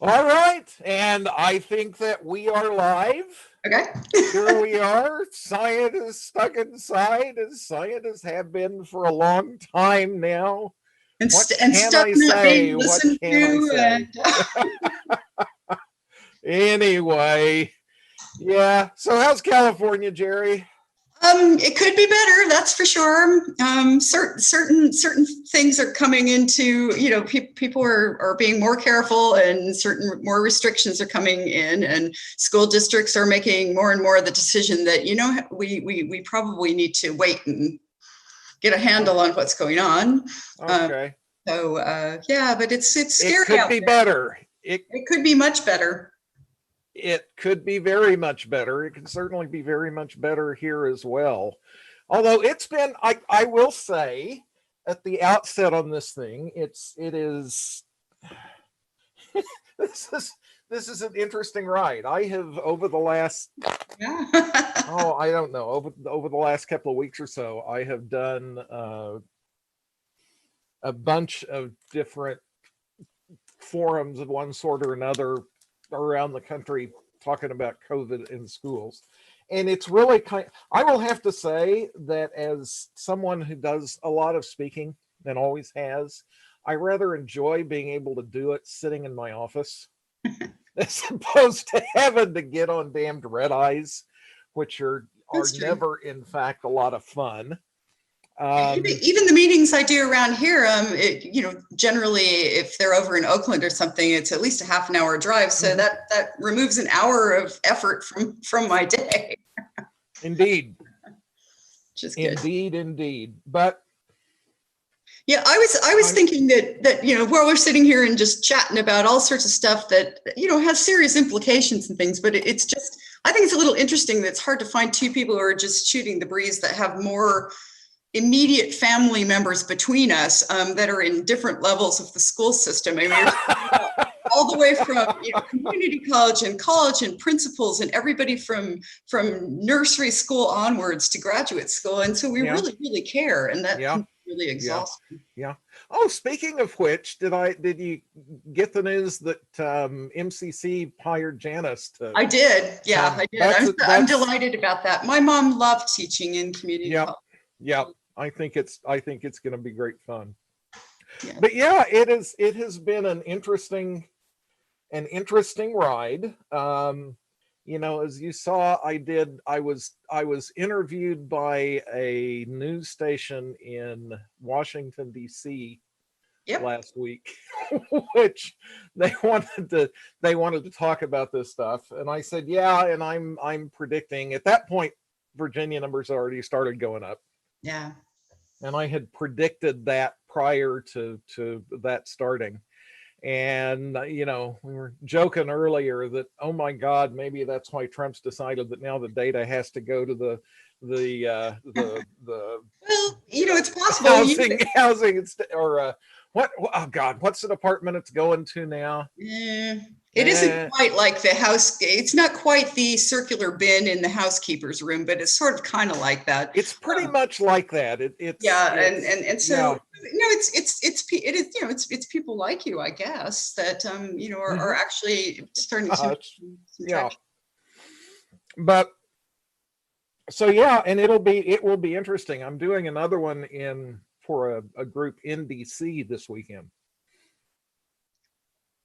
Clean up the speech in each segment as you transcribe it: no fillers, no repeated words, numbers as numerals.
All right, and I think that we are live. Okay. Here we are, scientists stuck inside, as scientists have been for a long time now. And, What and can stuff I not say? being What listened can I to. say? Anyway, yeah. So how's California, Jerry? It could be better, that's for sure. Certain things are coming into, people are being more careful, and certain more restrictions are coming in, and school districts are making more and more of the decision that, we probably need to wait and get a handle on what's going on. Okay. Yeah, but it's scary. It could be better. It could be much better. It could be very much better. It can certainly be very much better here as well. Although it's been, I will say at the outset on this thing, it is this is an interesting ride. I have over the last I don't know, over the last couple of weeks or so, I have done a bunch of different forums of one sort or another around the country talking about COVID in schools. And it's really I will have to say that as someone who does a lot of speaking and always has, I rather enjoy being able to do it sitting in my office as opposed to having to get on damned red eyes, which are never, in fact, a lot of fun. Even the meetings I do around here, generally if they're over in Oakland or something, it's at least a half an hour drive. So that removes an hour of effort from my day. Indeed. Just good. Indeed. But yeah, I was thinking that while we're sitting here and just chatting about all sorts of stuff that has serious implications and things, but it's just, I think it's a little interesting that it's hard to find two people who are just shooting the breeze that have more immediate family members between us that are in different levels of the school system. I mean, all the way from community college and principals and everybody from nursery school onwards to graduate school, and so we really care, and that can be really exhausting. Yeah. Oh, speaking of which, did you get the news that MCC hired Janice to? I did. Yeah, I did. I'm delighted about that. My mom loved teaching in community college. Yeah. I think it's going to be great fun. Yeah. But yeah, it has been an interesting ride. As you saw, I was interviewed by a news station in Washington, D.C. last week, which they wanted to talk about this stuff. And I said, yeah, and I'm predicting at that point, Virginia numbers already started going up. Yeah. And I had predicted that prior to that starting. And, we were joking earlier that, oh my God, maybe that's why Trump's decided that now the data has to go to the well, it's possible. Housing, or oh God, what's the department it's going to now? It isn't quite like the house. It's not quite the circular bin in the housekeeper's room, but it's sort of kind of like that. It's pretty much like that. So it's people like you, I guess, that are actually starting to But so yeah, and it will be interesting. I'm doing another one for a group in DC this weekend.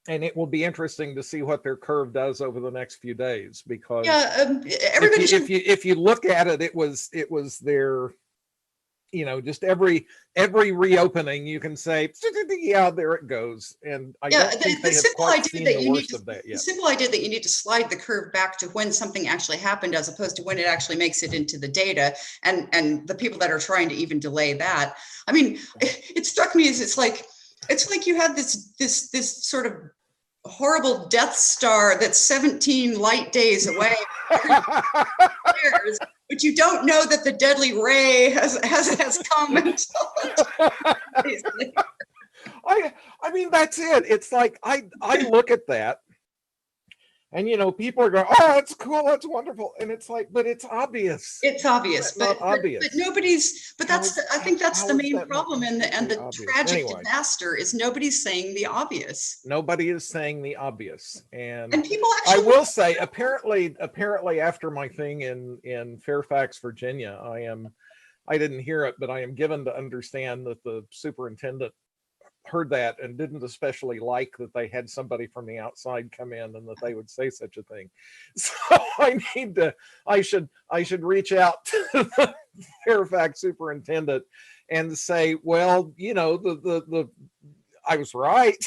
And it will be interesting to see what their curve does over the next few days, because if you look at it, it was their, just every reopening you can say, yeah, there it goes. And I don't think they have quite seen the worst of that yet. The simple idea that you need to slide the curve back to when something actually happened, as opposed to when it actually makes it into the data, and the people that are trying to even delay that. I mean, it struck me as it's like you have this sort of horrible Death Star that's 17 light days away, but you don't know that the deadly ray has come until I mean, that's it. It's like I look at that And people are going, oh, that's cool, that's wonderful. And it's like, but it's obvious. It's obvious, not obvious. but nobody's, but I think that's the main problem, and the obvious? tragic Anyway, disaster is nobody's saying the obvious. Nobody is saying the obvious. And people I actually, will say, apparently after my thing in Fairfax, Virginia, I didn't hear it, but I am given to understand that the superintendent heard that and didn't especially like that they had somebody from the outside come in and that they would say such a thing. So I should reach out to the Fairfax superintendent and say, well, the I was right.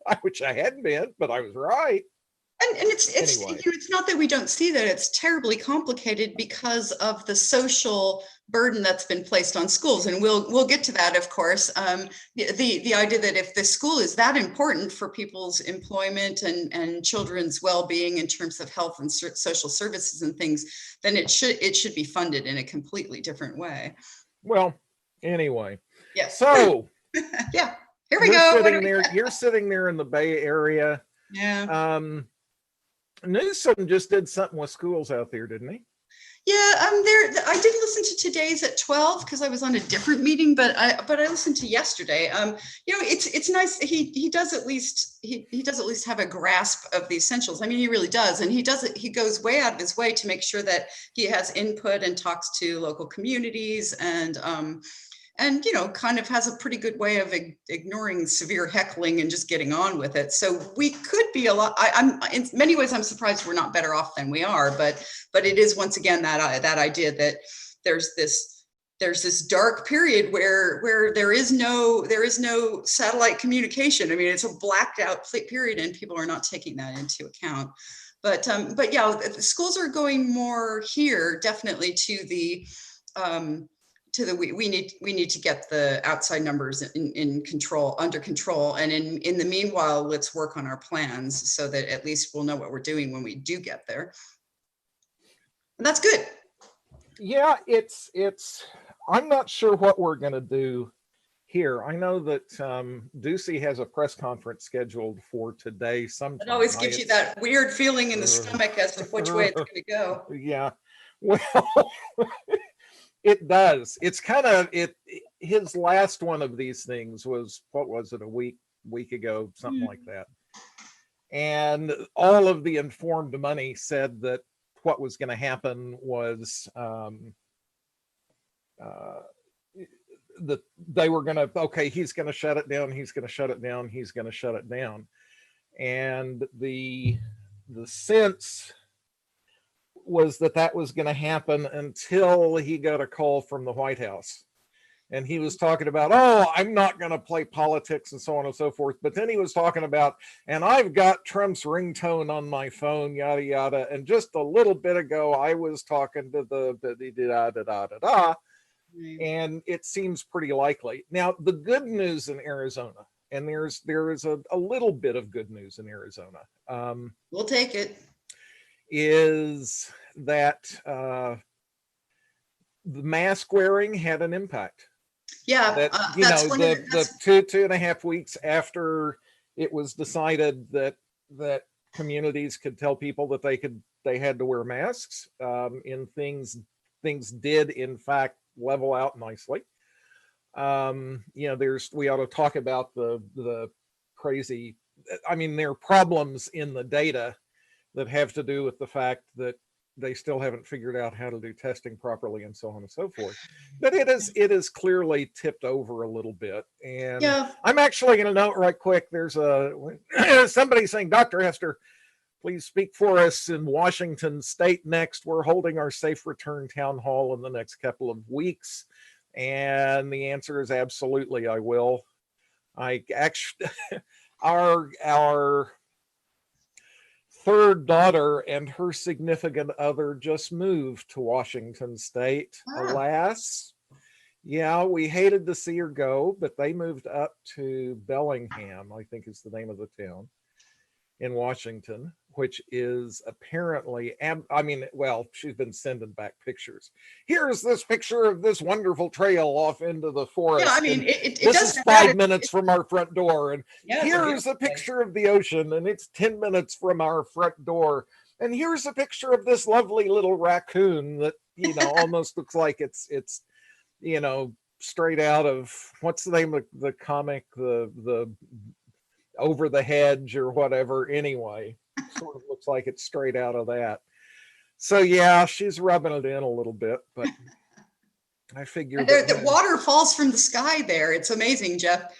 I wish I hadn't been, but I was right. and it's Anyway. it's not that we don't see that. It's terribly complicated because of the social burden that's been placed on schools, and we'll get to that, of course. The idea that if the school is that important for people's employment and children's well-being in terms of health and social services and things, then it should be funded in a completely different way. Well, anyway. Yeah. So yeah, here we go. You're sitting there in the Bay Area. Yeah. Newsom just did something with schools out there, didn't he? Yeah, I didn't listen to today's at 12 because I was on a different meeting, but I listened to yesterday. It's nice. He does at least have a grasp of the essentials. I mean, he really does, and he does it. He goes way out of his way to make sure that he has input and talks to local communities and kind of has a pretty good way of ignoring severe heckling and just getting on with it. So we could be a lot. I'm in many ways, I'm surprised we're not better off than we are. But it is once again that idea that there's this dark period where there is no satellite communication. I mean, it's a blacked out period, and people are not taking that into account. But yeah, the schools are going more here definitely to the we need to get the outside numbers under control, and in the meanwhile, let's work on our plans so that at least we'll know what we're doing when we do get there. And that's good. Yeah, it's I'm not sure what we're going to do here. I know that Ducey has a press conference scheduled for today sometime. It always gives you that weird feeling in the stomach as to which way it's going to go. Yeah, well, it does. It's kind of his last one of these things was, what was it, a week ago, something like that. And all of the informed money said that what was going to happen was that they were going to, okay, he's going to shut it down, he's going to shut it down, he's going to shut it down. And the sense was that was going to happen until he got a call from the White House. And he was talking about, oh, I'm not going to play politics and so on and so forth. But then he was talking about, and I've got Trump's ringtone on my phone, yada, yada. And just a little bit ago, I was talking to the and it seems pretty likely. Now, the good news in Arizona, and there is a little bit of good news in Arizona. We'll take it. Is that the mask wearing had an impact. Yeah, that the 2.5 weeks after it was decided that communities could tell people that they had to wear masks, in things did in fact level out nicely. We ought to talk about the crazy, I mean, there are problems in the data that have to do with the fact that they still haven't figured out how to do testing properly and so on and so forth. But it is clearly tipped over a little bit. And yeah. I'm actually going to note right quick, there's somebody saying, Dr. Hester, please speak for us in Washington State next. We're holding our Safe Return Town Hall in the next couple of weeks. And the answer is absolutely, I will. I actually, our third daughter and her significant other just moved to Washington State. Alas, yeah, we hated to see her go, but they moved up to Bellingham, I think is the name of the town. in Washington, which is apparently, I mean, well, she's been sending back pictures. Here's this picture of this wonderful trail off into the Yeah, I forest, mean, and it this does is have that. 5 minutes from our front door, and Yeah, it's a here's beautiful a place. picture of the ocean, and it's 10 minutes from our front door, and here's a picture of this lovely little raccoon that, almost looks like it's straight out of, what's the name of the comic, the Over the Hedge or whatever. Anyway, sort of looks like it's straight out of that. So yeah, she's rubbing it in a little bit, but I figure that The water falls from the sky there. It's amazing, Jeff.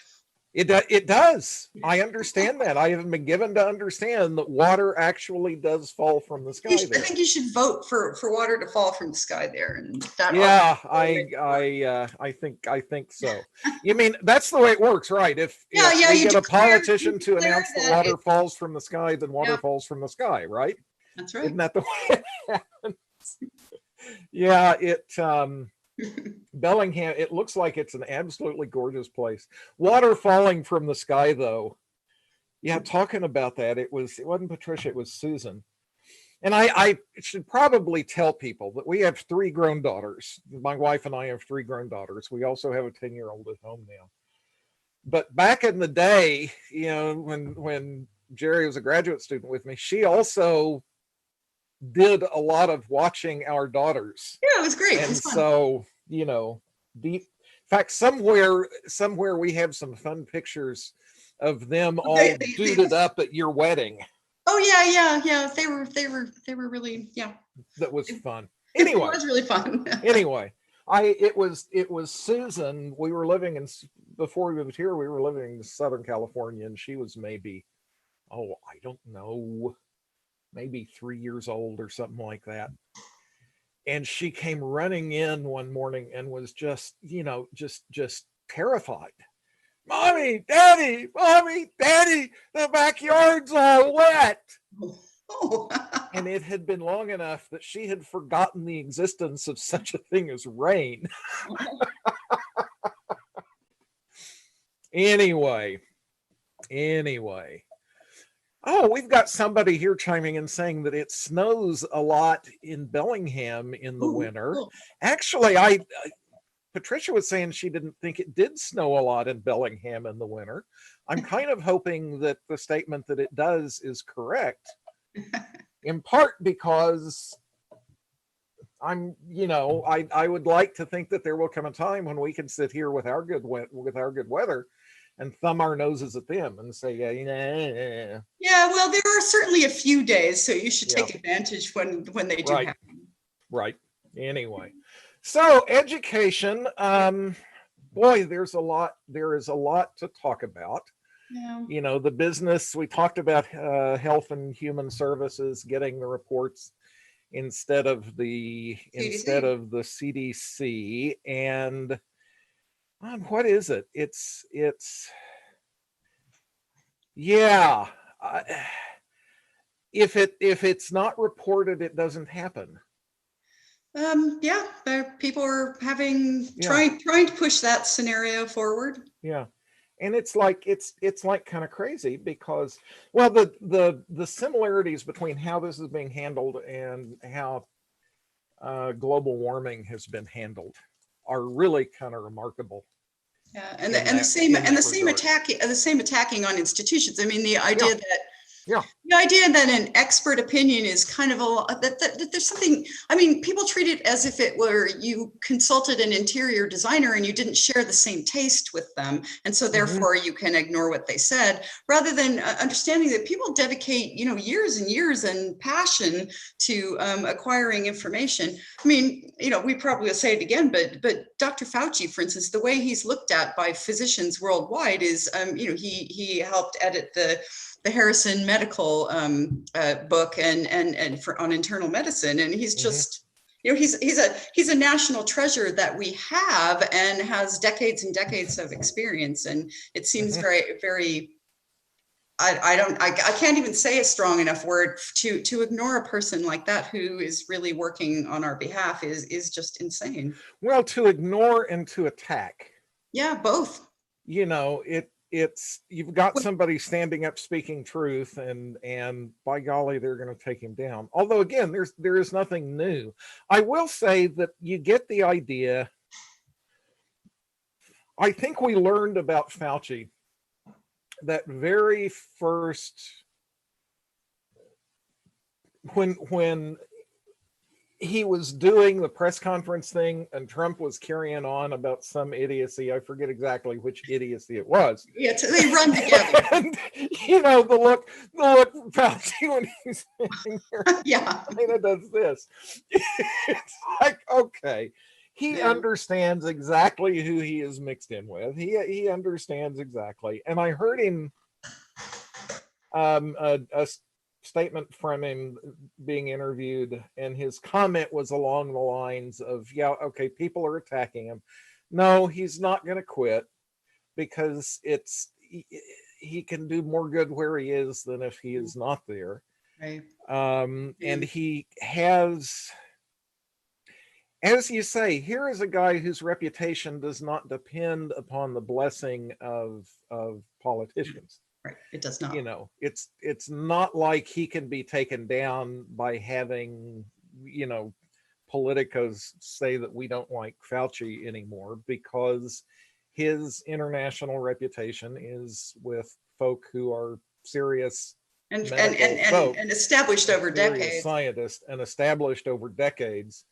it does. I understand that. I have been given to understand that water actually does fall from the sky I there. think you should vote for water to fall from the sky there, and that. Yeah, I think so. You mean that's the way it works, right? If Yeah, we you get a declare politician to announce that water it. falls from the sky, then water Yeah. falls from the sky, right? That's right. Isn't that the way it happens? Yeah, Bellingham, it looks like it's an absolutely gorgeous place. Water falling from the sky, though. Yeah, talking about that, it wasn't Patricia, it was Susan. And I should probably tell people that we have 3 grown daughters. My wife and I have 3 grown daughters. We also have a 10-year-old at home now. But back in the day, when Jerry was a graduate student with me, she also did a lot of watching our daughters. Yeah, it was great. And was so, deep. In fact, somewhere we have some fun pictures of them all duded up at your wedding. Oh yeah. They were really, yeah. That was fun. Anyway, it was really fun. Anyway, it was Susan. We were living before we moved here. We were living in Southern California, and she was maybe, I don't know, maybe 3 years old or something like that. And she came running in one morning and was just terrified. Mommy, Daddy, the backyard's all wet. Oh. And it had been long enough that she had forgotten the existence of such a thing as rain. Anyway. Oh, we've got somebody here chiming in saying that it snows a lot in Bellingham in the winter. Cool. Actually, Patricia was saying she didn't think it did snow a lot in Bellingham in the winter. I'm kind of hoping that the statement that it does is correct, in part because I would like to think that there will come a time when we can sit here with our good weather and thumb our noses at them and say, yeah. Yeah, well, there are certainly a few days, so you should take advantage when they do happen. Right. Anyway. So education, boy, there is a lot to talk about. Yeah. The business, we talked about Health and Human Services getting the reports instead of the CDC. And what is it? It's yeah. If it's not reported, it doesn't happen. People are trying to push that scenario forward. Yeah. And it's like kind of crazy because, well, the similarities between how this is being handled and how global warming has been handled are really kind of remarkable. Yeah, and the same attacking on institutions. I mean, the idea that the idea that an expert opinion is kind of that there's something. I mean, people treat it as if it were you consulted an interior designer and you didn't share the same taste with them, and so therefore you can ignore what they said, rather than understanding that people dedicate years and years and passion to acquiring information. I mean, we probably will say it again, but Dr. Fauci, for instance, the way he's looked at by physicians worldwide is, he helped edit the Harrison Medical book and for on internal medicine, and he's just he's a national treasure that we have and has decades and decades of experience, and it seems very, very. I can't even say a strong enough word to ignore a person like that who is really working on our behalf is just insane. Well, to ignore and to attack. Yeah, both. it's you've got somebody standing up speaking truth, and by golly, they're going to take him down. Although again, there is nothing new. I will say that you get the idea. I think we learned about Fauci that very first when he was doing the press conference thing and Trump was carrying on about some idiocy. I forget exactly which idiocy it was. Yeah, they run together. And the look from Fauci when he's sitting there, Yeah, China does this. It's like, okay, he understands exactly who he is mixed in with. He understands exactly. And I heard him a statement from him being interviewed, and his comment was along the lines of, yeah, okay, people are attacking him. No, he's not going to quit because he can do more good where he is than if he is not there. right. And he has, as you say, here is a guy whose reputation does not depend upon the blessing of politicians. Right. It does not. It's not like he can be taken down by having, politicos say that we don't like Fauci anymore, because his international reputation is with folk who are serious and folk, established over decades. Scientists and established over decades.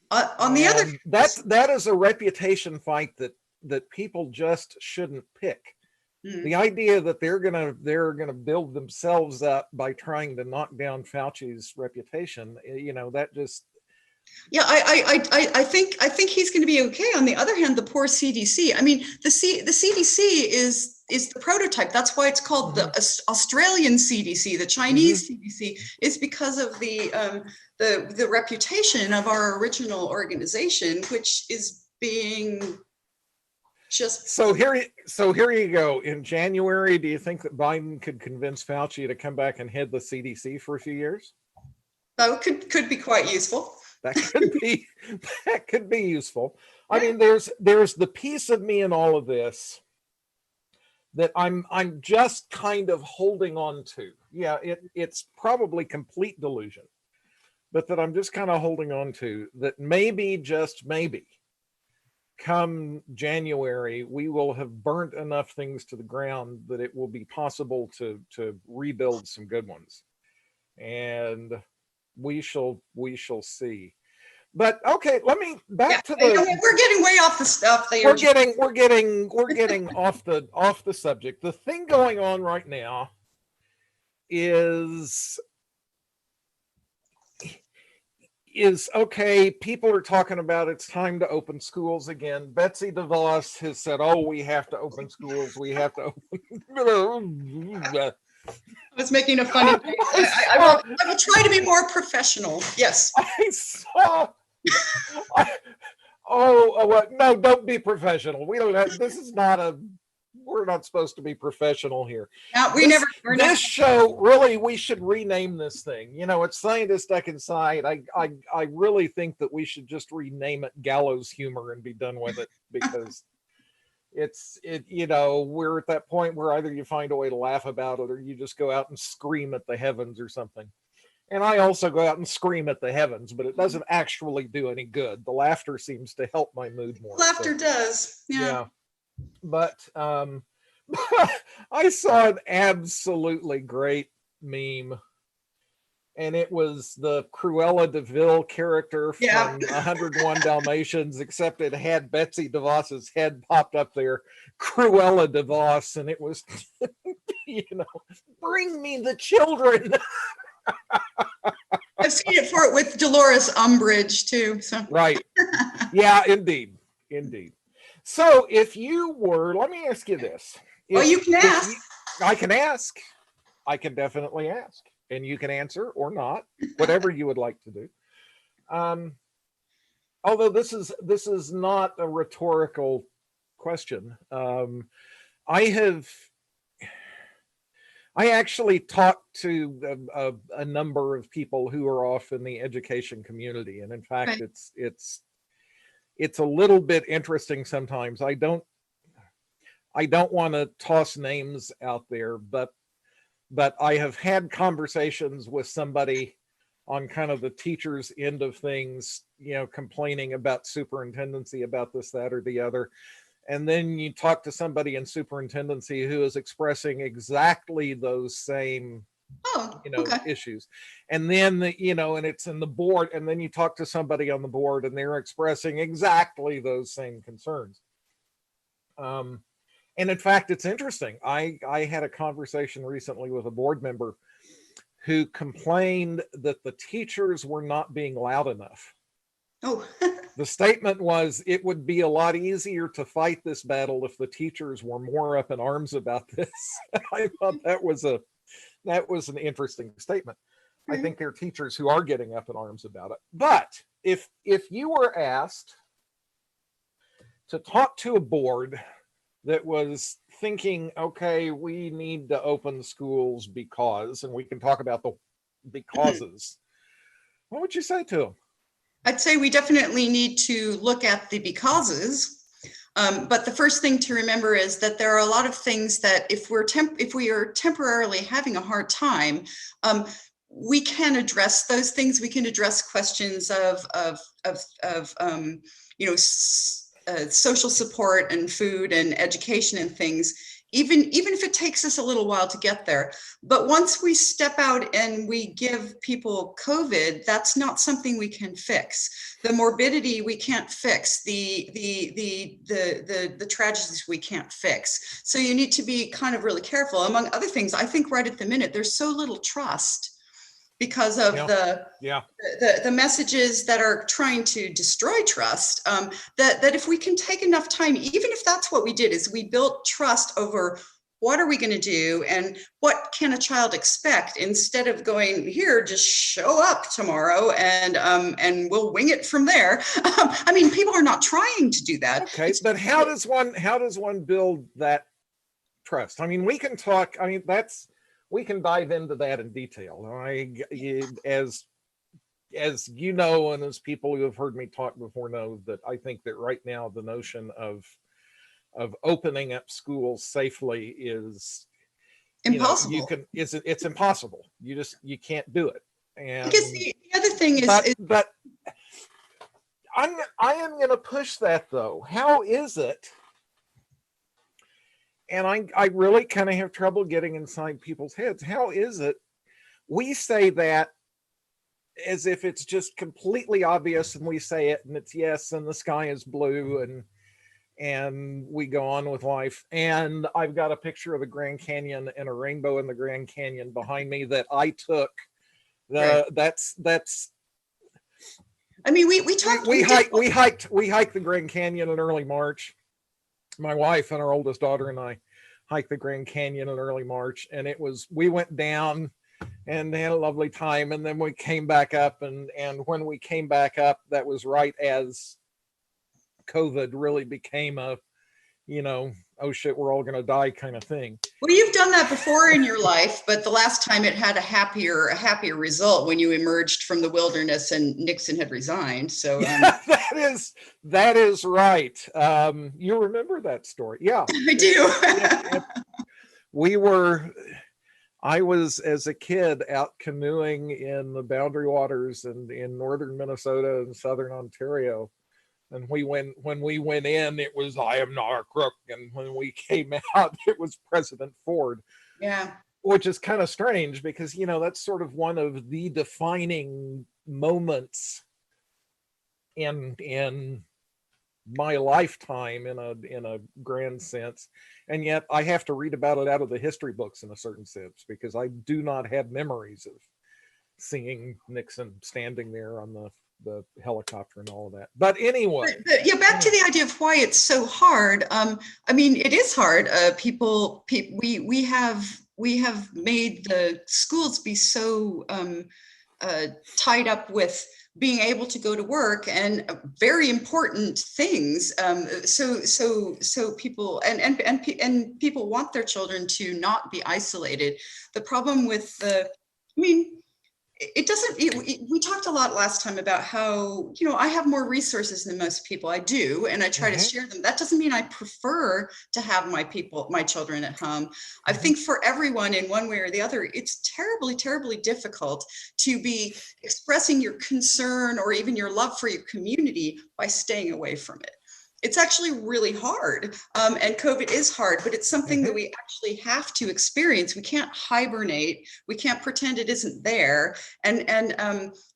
On the other, that is a reputation fight that people just shouldn't pick. The idea that they're gonna build themselves up by trying to knock down Fauci's reputation, that just. Yeah, I think he's going to be okay. On the other hand, the poor CDC. I mean, the CDC is the prototype. That's why it's called the Australian CDC. The Chinese CDC is because of the reputation of our original organization, which is being just. So here you go. In January, do you think that Biden could convince Fauci to come back and head the CDC for a few years? That could be quite useful. That could be useful. I mean, there's the piece of me in all of this that I'm just kind of holding on to. Yeah, it's probably complete delusion, but that I'm just kind of holding on to, that maybe, just maybe, come January, we will have burnt enough things to the ground that it will be possible to rebuild some good ones. And we shall see. But okay, let me back to the. We're getting way off the stuff there. We're getting off the subject. The thing going on right now is okay. People are talking about it's time to open schools again. Betsy DeVos has said, "Oh, we have to open schools. We have to open." I was making a funny face. I will try to be more professional. Yes. I saw. No, don't be professional. We don't have. This is not a. We're not supposed to be professional here. This show, really, we should rename this thing. It's Scientist Stuck Inside. I really think that we should just rename it Gallows Humor and be done with it, because we're at that point where either you find a way to laugh about it or you just go out and scream at the heavens or something. And I also go out and scream at the heavens, but it doesn't actually do any good. The laughter seems to help my mood more. Laughter does. Yeah. But I saw an absolutely great meme, and it was the Cruella de Vil character from 101 Dalmatians, except it had Betsy DeVos's head popped up there, Cruella DeVos, and it was, bring me the children. I've seen it for it with Dolores Umbridge too. So right, yeah, indeed. So if you were, let me ask you this. You can ask. I can ask. I can definitely ask, and you can answer or not, whatever you would like to do. Although this is not a rhetorical question. I actually talked to a number of people who are off in the education community, and in fact, it's a little bit interesting sometimes. I don't want to toss names out there, but I have had conversations with somebody on kind of the teacher's end of things, complaining about superintendency about this, that, or the other. And then you talk to somebody in superintendency who is expressing exactly those same Okay. issues. And then and it's in the board, and then you talk to somebody on the board and they're expressing exactly those same concerns. And in fact, it's interesting. I had a conversation recently with a board member who complained that the teachers were not being loud enough. Oh. The statement was, it would be a lot easier to fight this battle if the teachers were more up in arms about this. I thought that was an interesting statement. I think there are teachers who are getting up in arms about it. But if you were asked to talk to a board that was thinking, okay, we need to open schools because, and we can talk about the becauses, what would you say to them? I'd say we definitely need to look at the becauses. But the first thing to remember is that there are a lot of things that if we are temporarily having a hard time, we can address those things. We can address questions of social support and food and education and things, even if it takes us a little while to get there. But once we step out and we give people COVID, that's not something we can fix. The morbidity we can't fix, the tragedies we can't fix. So you need to be kind of really careful. Among other things, I think right at the minute, there's so little trust because of the messages that are trying to destroy trust, that if we can take enough time, even if that's what we did, is we built trust over what are we going to do and what can a child expect, instead of going, here, just show up tomorrow and we'll wing it from there. I mean, people are not trying to do that. Okay, but how does one build that trust? I mean, we can talk, we can dive into that in detail. As you know, and as people who have heard me talk before know, that I think that right now the notion of opening up schools safely is impossible. It's impossible. You can't do it. And I guess the other thing is, but I am going to push that though. How is it? And I really kind of have trouble getting inside people's heads. How is it we say that as if it's just completely obvious, and we say it and it's yes, and the sky is blue, and we go on with life. And I've got a picture of the Grand Canyon and a rainbow in the Grand Canyon behind me that I took. Right. That's I mean, we hiked the Grand Canyon in early March. My wife and our oldest daughter and I hiked the Grand Canyon in early March, and we went down and had a lovely time, and then we came back up, and when we came back up, that was right as COVID really became a, oh shit, we're all gonna die kind of thing. Well, you've done that before in your life, but the last time it had a happier result when you emerged from the wilderness and Nixon had resigned. So that is right. You remember that story? Yeah, I do. I was, as a kid, out canoeing in the Boundary Waters and in northern Minnesota and southern Ontario. And when we went in, it was, I am not a crook. And when we came out, it was President Ford. Yeah. Which is kind of strange because, that's sort of one of the defining moments in my lifetime in a grand sense. And yet I have to read about it out of the history books in a certain sense, because I do not have memories of seeing Nixon standing there on the helicopter and all of that. But anyway, back to the idea of why it's so hard. I mean, it is hard. We have made the schools be so tied up with being able to go to work and very important things. So people and people want their children to not be isolated. The problem with it doesn't, we talked a lot last time about how, I have more resources than most people. I do, and I try to share them. That doesn't mean I prefer to have my children at home. I think for everyone in one way or the other, it's terribly, terribly difficult to be expressing your concern or even your love for your community by staying away from it. It's actually really hard, and COVID is hard, but it's something that we actually have to experience. We can't hibernate. We can't pretend it isn't there. And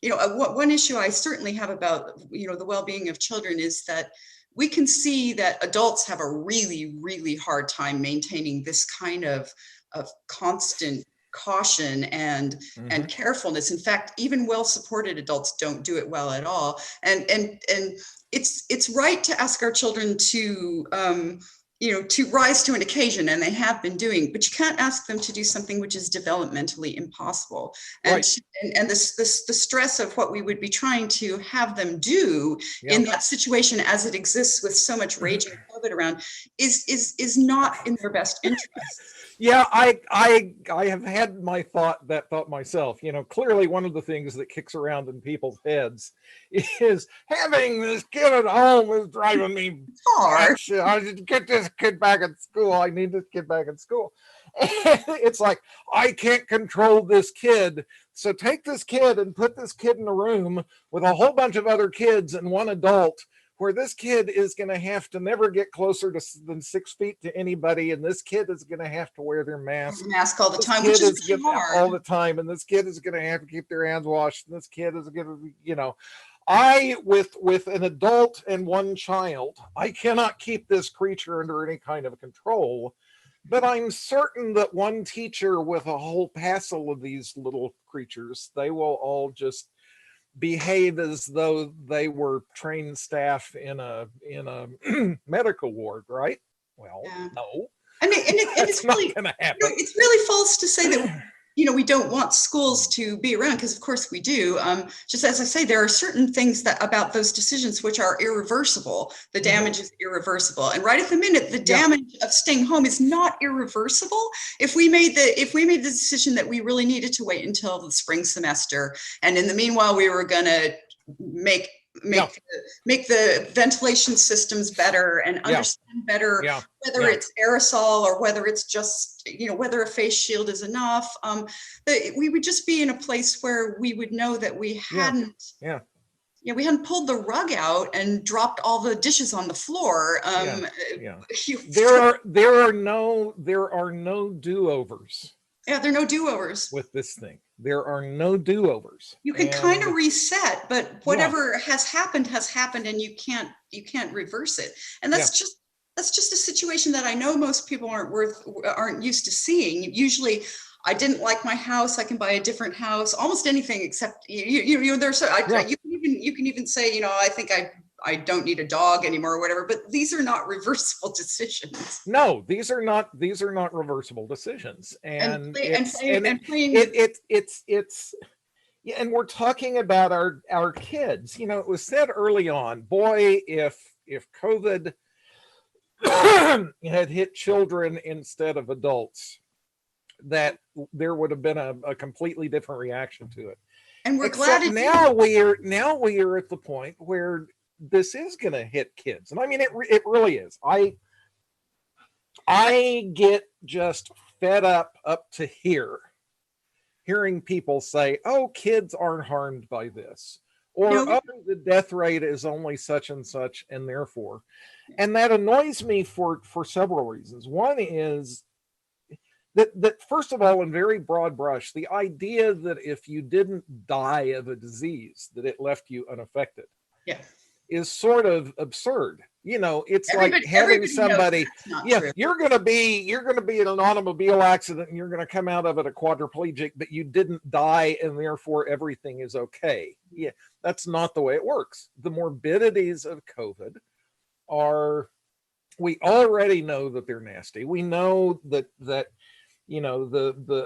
one issue I certainly have about the well-being of children is that we can see that adults have a really, really hard time maintaining this kind of constant caution and carefulness. In fact, even well-supported adults don't do it well at all. And it's right to ask our children to to rise to an occasion, and they have been doing, but you can't ask them to do something which is developmentally impossible. And Right. and the stress of what we would be trying to have them do in that situation as it exists with so much raging COVID around is not in their best interest. Yeah, I have had that thought myself. Clearly one of the things that kicks around in people's heads is having this kid at home is driving me Hard. batshit. I should get this kid back at school. I need this kid back at school. And it's like, I can't control this kid. So take this kid and put this kid in a room with a whole bunch of other kids and one adult, where this kid is going to have to never get closer than 6 feet to anybody, and this kid is going to have to wear their mask All the time, which is really hard. all the time, and this kid is going to have to keep their hands washed, and this kid is going to, I with an adult and one child, I cannot keep this creature under any kind of control. But I'm certain that one teacher with a whole passel of these little creatures, they will all just behave as though they were trained staff in a medical ward, right? Well, no. And it's not really gonna happen. It's really false to say that we don't want schools to be around, because of course we do. Just as I say, there are certain things about those decisions which are irreversible. The damage is irreversible, and right at the minute, the damage of staying home is not irreversible. If we made the decision that we really needed to wait until the spring semester, and in the meanwhile we were going to make the ventilation systems better and understand better whether it's aerosol or whether it's just whether a face shield is enough, we would just be in a place where we would know that we hadn't we hadn't pulled the rug out and dropped all the dishes on the floor. There are no do-overs. Yeah, there are no do-overs with this thing. There are no do-overs. You can kind of reset, but whatever has happened, and you can't reverse it. And that's just a situation that I know most people aren't used to seeing. Usually, I didn't like my house, I can buy a different house, almost anything except you can even say, I think I don't need a dog anymore or whatever, but these are not reversible decisions. No, these are not reversible decisions. And we're talking about our kids. It was said early on, boy, if COVID had hit children instead of adults, that there would have been a completely different reaction to it. And we're Except glad now we are at the point where this is going to hit kids. And I mean, it really is. I get just fed up to hearing people say, oh, kids aren't harmed by this, or oh, the death rate is only such and such, and therefore, and that annoys me for several reasons. One is that first of all, in very broad brush, the idea that if you didn't die of a disease, that it left you unaffected. Is sort of absurd. It's like having somebody, you're going to be in an automobile accident and you're going to come out of it a quadriplegic, but you didn't die and therefore everything is okay. Yeah, that's not the way it works. The morbidities of COVID we already know that they're nasty. We know that the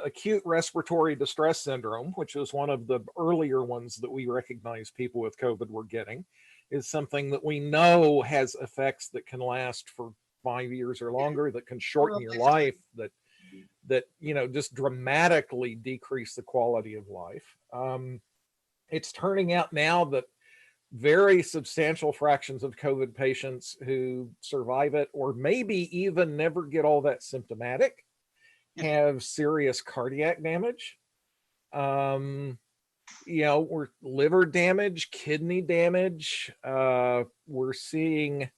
acute respiratory distress syndrome, which is one of the earlier ones that we recognize people with COVID were getting, is something that we know has effects that can last for 5 years or longer, that can shorten your life, that, just dramatically decrease the quality of life. It's turning out now that very substantial fractions of COVID patients who survive it, or maybe even never get all that symptomatic, have serious cardiac damage. We're liver damage, kidney damage. We're seeing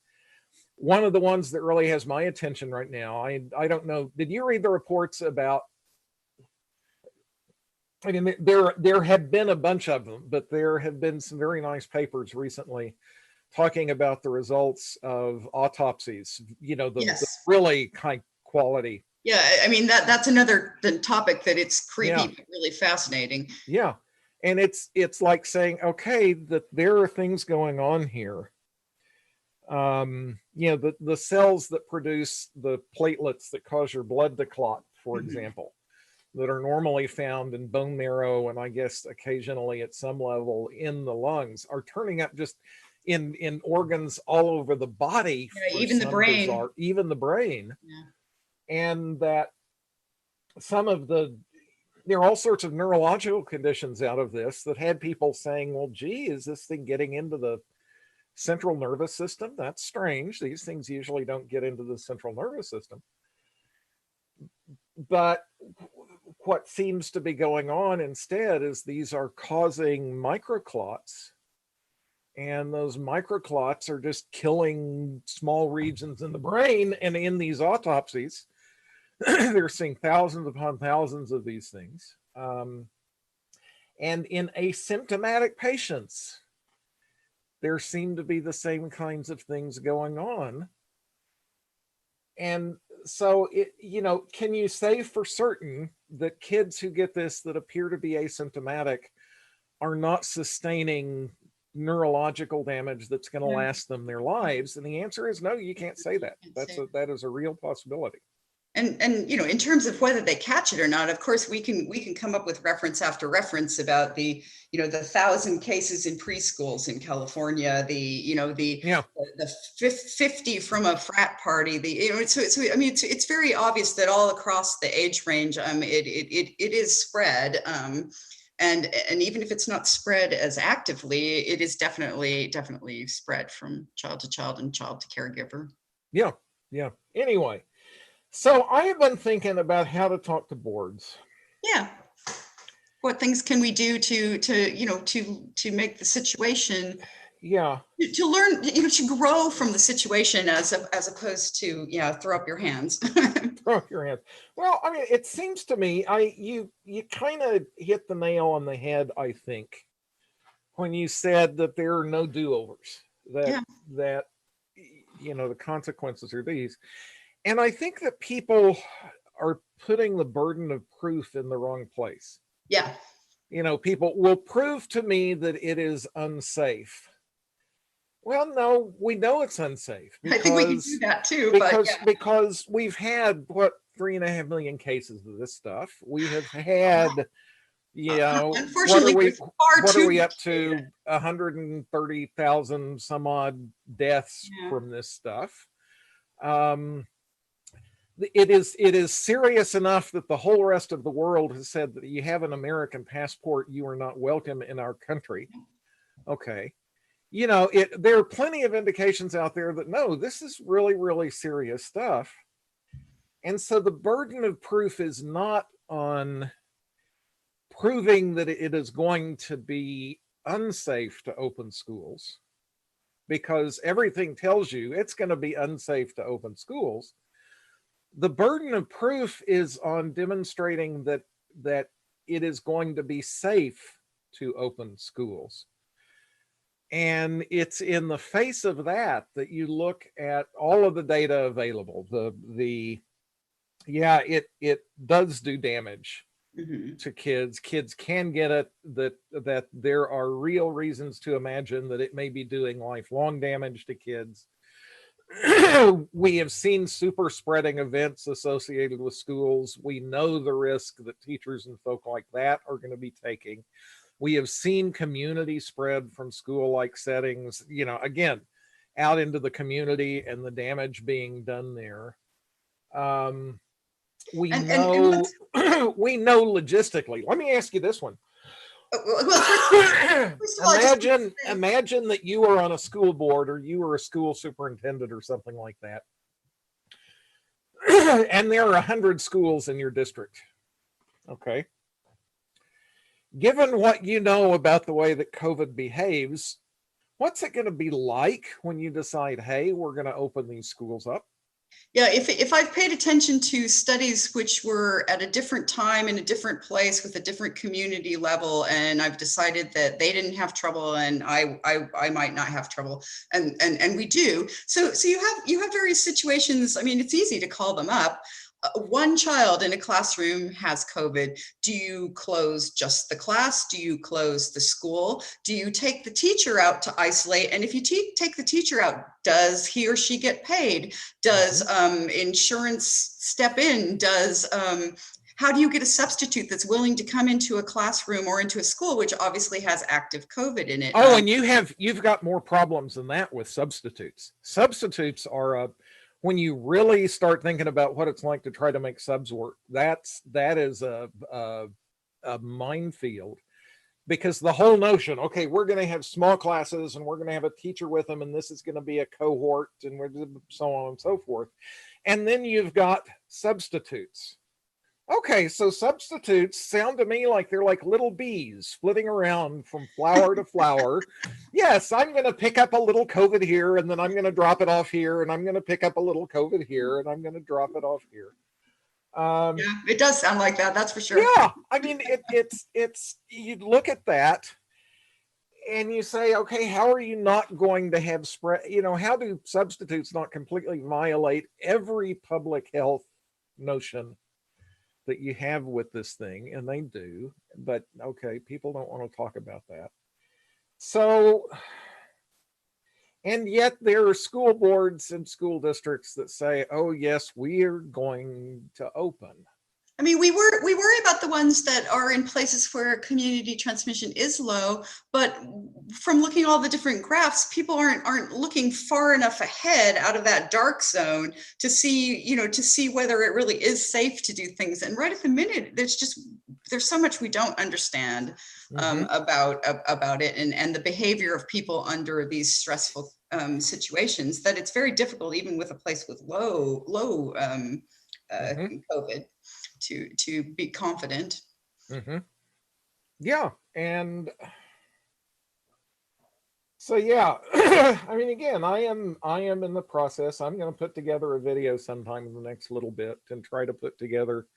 one of the ones that really has my attention right now. I don't know. Did you read the reports about? I mean, there have been a bunch of them, but there have been some very nice papers recently talking about the results of autopsies. The Yes. really high quality. Yeah, I mean that's another topic that it's creepy, Yeah. but really fascinating. Yeah, and it's like saying, okay, that there are things going on here. The cells that produce the platelets that cause your blood to clot, for example, that are normally found in bone marrow and I guess occasionally at some level in the lungs, are turning up just in organs all over the body. Yeah, even the brain. Even the brain. Yeah. And that there are all sorts of neurological conditions out of this that had people saying, well, gee, is this thing getting into the central nervous system? That's strange. These things usually don't get into the central nervous system. But what seems to be going on instead is these are causing microclots, and those microclots are just killing small regions in the brain. And in these autopsies, they're seeing thousands upon thousands of these things. And in asymptomatic patients, there seem to be the same kinds of things going on. And so, can you say for certain that kids who get this that appear to be asymptomatic are not sustaining neurological damage that's going to last them their lives? And the answer is no, you can't say that. That is a real possibility. And in terms of whether they catch it or not, of course we can come up with reference after reference about the 1,000 cases in preschools in California, the 50 from a frat party, it's very obvious that all across the age range it is spread, and even if it's not spread as actively, it is definitely spread from child to child and child to caregiver. Yeah. Anyway, so I have been thinking about how to talk to boards. Yeah. What things can we do to make the situation? Yeah. To learn, to grow from the situation as opposed to throw up your hands. Throw up your hands. Well, I mean, it seems to me you kind of hit the nail on the head, I think, when you said that there are no do-overs. That the consequences are these. And I think that people are putting the burden of proof in the wrong place. Yeah. People will prove to me that it is unsafe. Well, no, we know it's unsafe. I think we can do that too. Because we've had 3.5 million cases of this stuff. We have had, unfortunately, what are we up to? 130,000 some odd deaths from this stuff. It is serious enough that the whole rest of the world has said that you have an American passport, you are not welcome in our country. Okay. There are plenty of indications out there that no, this is really, really serious stuff. And so the burden of proof is not on proving that it is going to be unsafe to open schools, because everything tells you it's going to be unsafe to open schools. The burden of proof is on demonstrating that it is going to be safe to open schools. And it's in the face of that you look at all of the data available. It does do damage to kids. Kids can get it, that there are real reasons to imagine that it may be doing lifelong damage to kids. We have seen super spreading events associated with schools. We know the risk that teachers and folk like that are going to be taking. We have seen community spread from school-like settings, again, out into the community and the damage being done there. we And know we know logistically. Let me ask you this one. well, first of all, I just Imagine that you are on a school board, or you are a school superintendent or something like that, and there are 100 schools in your district. Okay. Given what you know about the way that COVID behaves, what's it going to be like when you decide, hey, we're going to open these schools up? yeah, if I've paid attention to studies which were at a different time in a different place with a different community level, and I've decided that they didn't have trouble and I might not have trouble, and we do. So you have various situations. I mean, it's easy to call them up. One child in a classroom has COVID. Do you close just the class? Do you close the school? Do you take the teacher out to isolate? And if you take the teacher out, does he or she get paid? Does insurance step in? How do you get a substitute that's willing to come into a classroom or into a school, which obviously has active COVID in it? Oh, and you've got more problems than that with substitutes. Substitutes are when you really start thinking about what it's like to try to make subs work, that is a minefield, because the whole notion, okay, we're going to have small classes and we're going to have a teacher with them, and this is going to be a cohort, and we're so on and so forth. And then you've got substitutes. Okay, so substitutes sound to me like they're like little bees flitting around from flower to flower. Yes, I'm going to pick up a little COVID here, and then I'm going to drop it off here, and I'm going to pick up a little COVID here, and I'm going to drop it off here. Yeah, it does sound like that. That's for sure. Yeah, I mean, it's you look at that and you say, okay, how are you not going to have spread? You know, how do substitutes not completely violate every public health notion that you have with this thing? And they do, but okay, people don't want to talk about that. So, and yet there are school boards and school districts that say, oh yes, we are going to open. I mean, we worry about the ones that are in places where community transmission is low, but from looking at all the different graphs, people aren't looking far enough ahead out of that dark zone to see whether it really is safe to do things. And right at the minute, there's so much we don't understand about it and the behavior of people under these stressful situations, that it's very difficult, even with a place with low COVID, to be confident. Yeah, and so yeah, I mean, again, I am in the process. I'm going to put together a video sometime in the next little bit and try to put together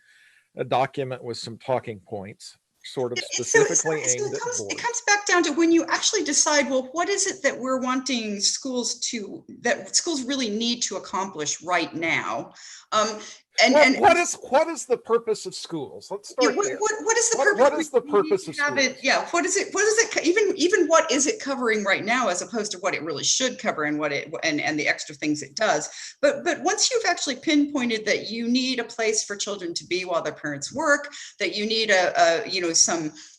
a document with some talking points, sort of specifically aimed at boards. It comes back down to when you actually decide, well, what is it that we're wanting that schools really need to accomplish right now? And what is the purpose of schools? Let's start there. What is the purpose? What is the purpose of schools? What is it? Even what is it covering right now, as opposed to what it really should cover, and and the extra things it does. But once you've actually pinpointed that you need a place for children to be while their parents work, that you need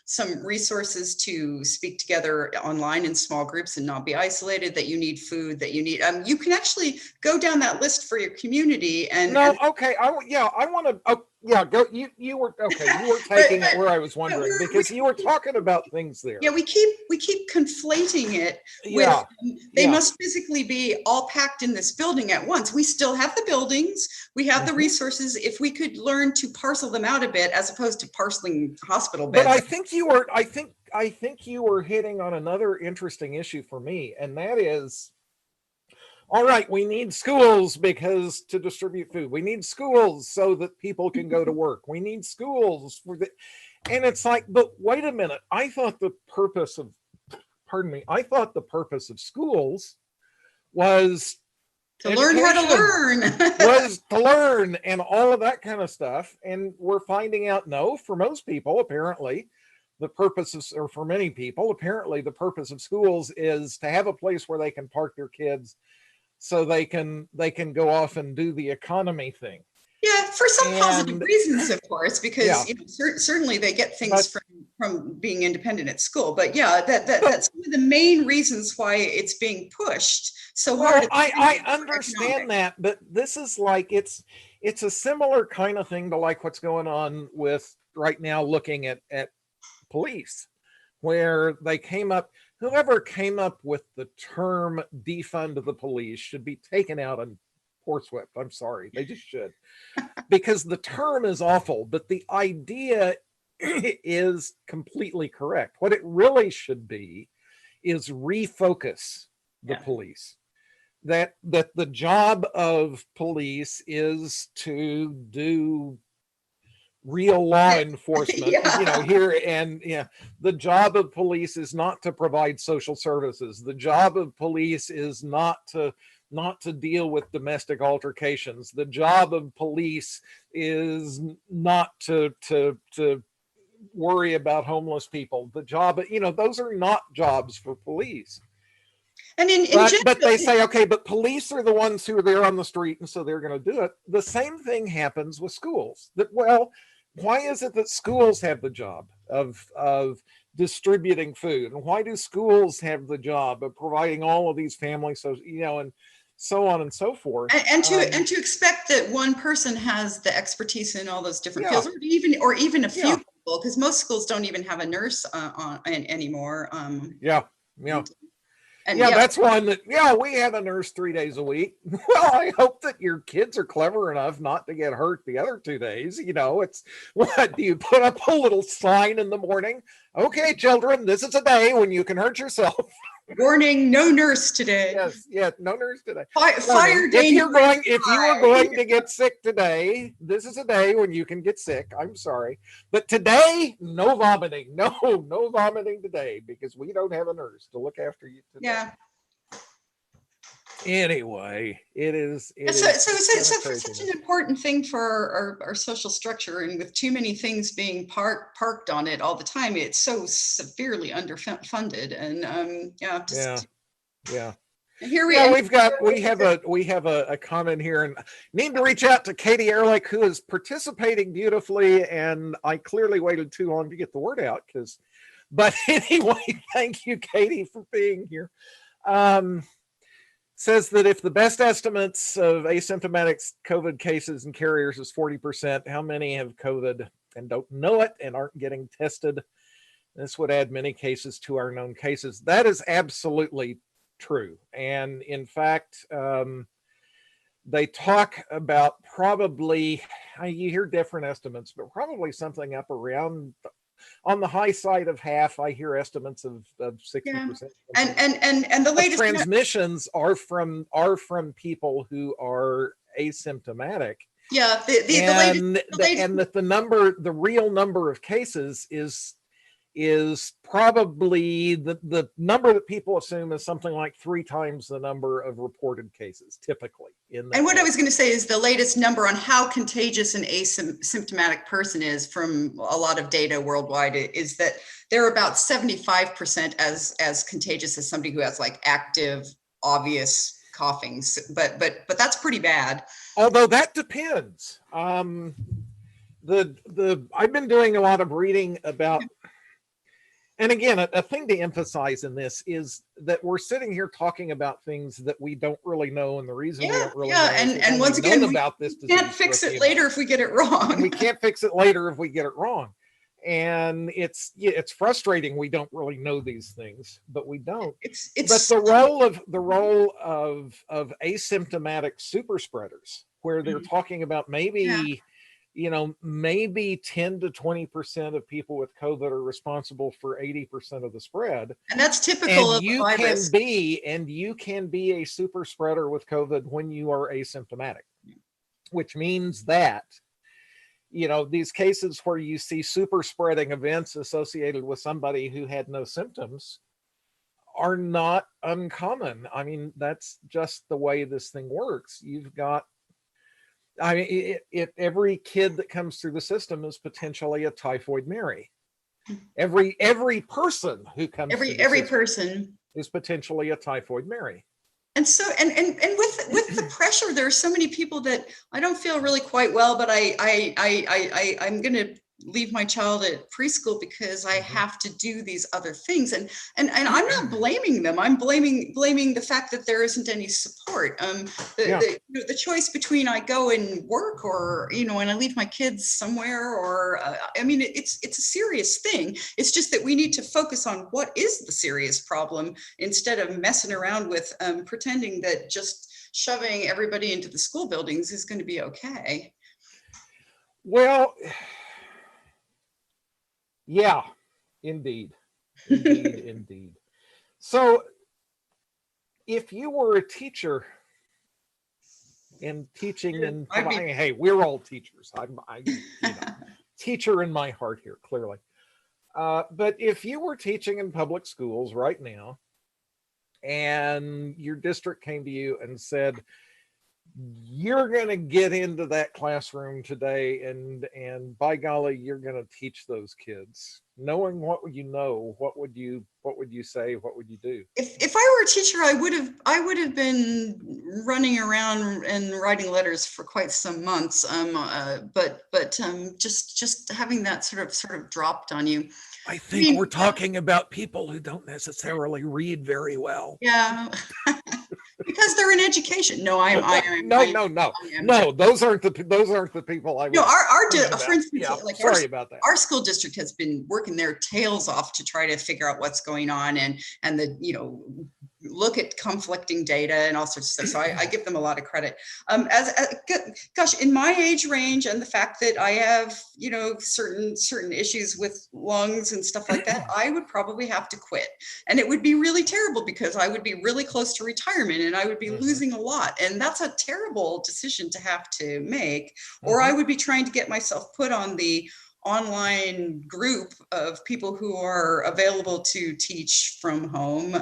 some resources to speak together online in small groups and not be isolated, that you need food, that you need, you can actually go down that list for your community. Okay. I want to, go. You were taking it where I was wondering, because you were talking about things there. Yeah, we keep conflating it with, they must physically be all packed in this building at once. We still have the buildings, we have the resources. If we could learn to parcel them out a bit, as opposed to parceling hospital beds. But I think you were hitting on another interesting issue for me, and that is, all right, we need schools because to distribute food. We need schools so that people can go to work. We need schools and it's like, but wait a minute. I thought the purpose of schools was to learn how to learn. Was to learn and all of that kind of stuff. And we're finding out, no, for most people, apparently, for many people, apparently the purpose of schools is to have a place where they can park their kids so they can go off and do the economy thing. Yeah, for some positive reasons, of course, because certainly they get things from being independent at school. But that's one of the main reasons why it's being pushed so hard. I understand that, but this is like it's it's a similar kind of thing to like what's going on with right now looking at police, where they came up, whoever came up with the term defund the police should be taken out and horsewhipped. I'm sorry, they just should, because the term is awful, but the idea is completely correct. What it really should be is refocus the police. That the job of police is to do real law enforcement, here, and the job of police is not to provide social services. The job of police is not to deal with domestic altercations. The job of police is not to worry about homeless people. The job, those are not jobs for police. And but they say, okay, but police are the ones who are there on the street, and so they're going to do it. The same thing happens with schools. Why is it that schools have the job of distributing food, and why do schools have the job of providing all of these families, so and so on and so forth, and to expect that one person has the expertise in all those different fields, or even a few people, because most schools don't even have a nurse anymore. That's one that, we have a nurse 3 days a week. Well, I hope that your kids are clever enough not to get hurt the other 2 days. It's what, do you put up a little sign in the morning? Okay, children, this is a day when you can hurt yourself. Warning, no nurse today. Yes, no nurse today. Fire if you are going to get sick today, this is a day when you can get sick. I'm sorry. But today, no vomiting. No vomiting today, because we don't have a nurse to look after you today. Yeah. Anyway, it's such an important thing for our social structure, and with too many things being parked on it all the time, it's so severely underfunded. And And here we have a comment here, and need to reach out to Katie Ehrlich, who is participating beautifully, and I clearly waited too long to get the word out, but anyway, thank you, Katie, for being here. Says that if the best estimates of asymptomatic COVID cases and carriers is 40%, how many have COVID and don't know it and aren't getting tested? This would add many cases to our known cases. That is absolutely true. And in fact, they talk about probably, you hear different estimates, but probably something up around, on the high side of half. I hear estimates of 60%. And the latest transmissions are from people who are asymptomatic. Yeah, the real number of cases is probably the number that people assume is something like 3 times the number of reported cases typically. And what I was going to say is the latest number on how contagious an asymptomatic person is from a lot of data worldwide is that they're about 75% as contagious as somebody who has like active, obvious coughings. But that's pretty bad. Although that depends. I've been doing a lot of reading about. And again, a thing to emphasize in this is that we're sitting here talking about things that we don't really know, and the reason we don't really know and once again, about this disease, can't fix it later if we get it wrong. We can't fix it later if we get it wrong, and it's frustrating. We don't really know these things, but we don't. But the role of asymptomatic super spreaders, where they're talking about maybe. Maybe 10 to 20% of people with COVID are responsible for 80% of the spread. And that's typical of the virus. You can be a super spreader with COVID when you are asymptomatic, which means that, these cases where you see super spreading events associated with somebody who had no symptoms are not uncommon. I mean, that's just the way this thing works. You've got, every kid that comes through the system is potentially a typhoid Mary. Every person who comes every person is potentially a typhoid Mary. And so and with the pressure, there are so many people that I don't feel really quite well, but I'm going to leave my child at preschool because I have to do these other things. And I'm not blaming them. I'm blaming the fact that there isn't any support. The choice between I go and work, or, and I leave my kids somewhere, or I mean, it's a serious thing. It's just that we need to focus on what is the serious problem instead of messing around with pretending that just shoving everybody into the school buildings is going to be okay. Well, yeah, indeed. Indeed. So if you were a teacher and teaching in, hey, we're all teachers. I'm teacher in my heart here, clearly. But if you were teaching in public schools right now, and your district came to you and said, you're going to get into that classroom today, and by golly, you're going to teach those kids, knowing what you know, what would you say, what would you do? If I were a teacher, I would have been running around and writing letters for quite some months. But just having that sort of dropped on you. I think we're talking about people who don't necessarily read very well. Yeah. Because they're in education. No, No. Those aren't the people I. No, for instance, yeah, like sorry about that. Our school district has been working their tails off to try to figure out what's going on and the look at conflicting data and all sorts of stuff. So I give them a lot of credit. Gosh, in my age range and the fact that I have certain issues with lungs and stuff like that, I would probably have to quit, and it would be really terrible because I would be really close to retirement and I would be losing a lot, and that's a terrible decision to have to make. Or I would be trying to get myself put on the online group of people who are available to teach from home,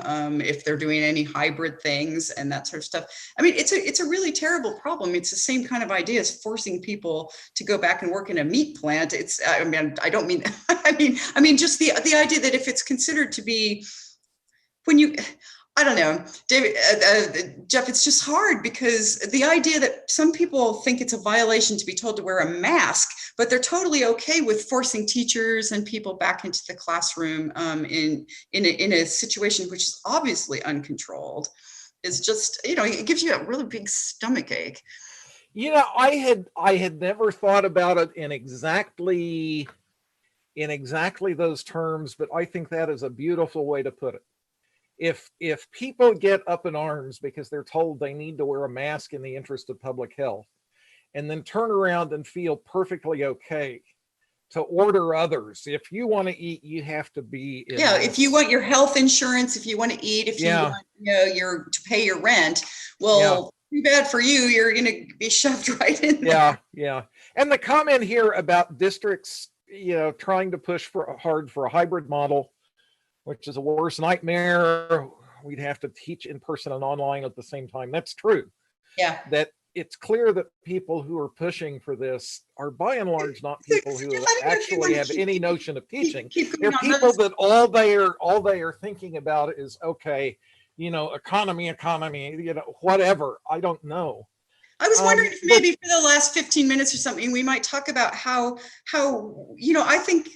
if they're doing any hybrid things and that sort of stuff. I mean, it's a really terrible problem. It's the same kind of idea as forcing people to go back and work in a meat plant. I mean just the idea that if it's considered to be, I don't know, David, Jeff, it's just hard because the idea that some people think it's a violation to be told to wear a mask, but they're totally okay with forcing teachers and people back into the classroom in a situation which is obviously uncontrolled, is just, it gives you a really big stomach ache. I had never thought about it in exactly those terms, but I think that is a beautiful way to put it. If people get up in arms because they're told they need to wear a mask in the interest of public health, and then turn around and feel perfectly okay to order others, if you want to eat, you have to be in this. If you want your health insurance, if you want to eat, if you want to pay your rent, well, too bad for you, you're going to be shoved right in there. Yeah. And the comment here about districts trying to push hard for a hybrid model, which is a worse nightmare. We'd have to teach in person and online at the same time. That's true. Yeah. That it's clear that people who are pushing for this are by and large not people who actually have any notion of teaching. They're people that all they are thinking about is, okay, economy, whatever. I don't know. I was wondering if maybe for the last 15 minutes or something, we might talk about how I think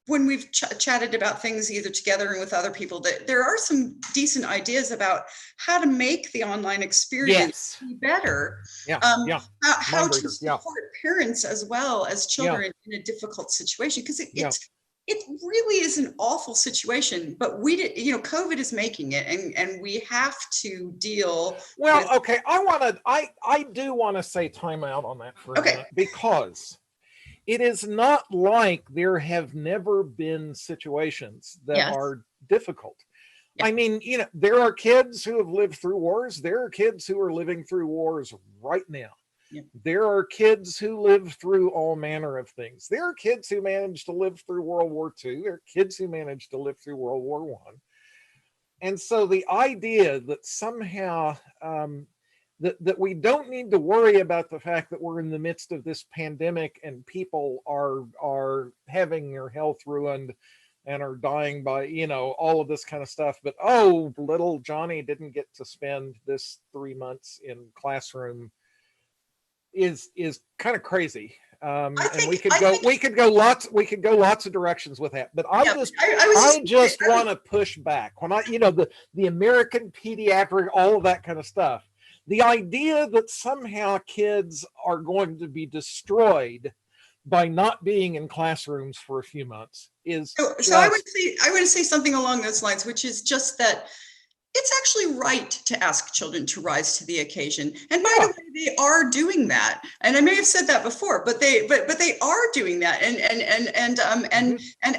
when we've chatted about things either together and with other people, that there are some decent ideas about how to make the online experience better. How to support parents as well as children in a difficult situation, because it really is an awful situation, but COVID is making it, and we have to deal. Well, okay, I do want to say time out on that for a minute, because it is not like there have never been situations that are difficult. I mean, there are kids who have lived through wars. There are kids who are living through wars right now. There are kids who live through all manner of things. There are kids who managed to live through World War II. There are kids who managed to live through World War I. And so the idea that somehow that we don't need to worry about the fact that we're in the midst of this pandemic and people are having their health ruined and are dying by, all of this kind of stuff. But, little Johnny didn't get to spend this 3 months in classroom is kind of crazy. I And think, I think, we could go lots of directions with that. But yeah, I was I just, just want to push back when the American pediatric, all of that kind of stuff. The idea that somehow kids are going to be destroyed by not being in classrooms for a few months is so I just would say something along those lines, which is just that it's actually right to ask children to rise to the occasion. And by the way, they are doing that. And I may have said that before, but they are doing that. And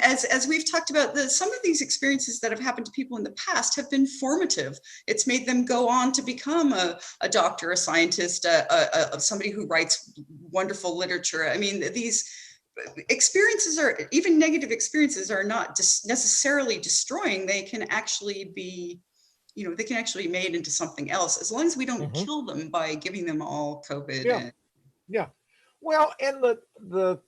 as we've talked about, some of these experiences that have happened to people in the past have been formative. It's made them go on to become a doctor, a scientist, somebody who writes wonderful literature. I mean, these experiences are, even negative experiences are not necessarily destroying. They can actually be, they can actually be made into something else, as long as we don't kill them by giving them all COVID. yeah, yeah. Well, and the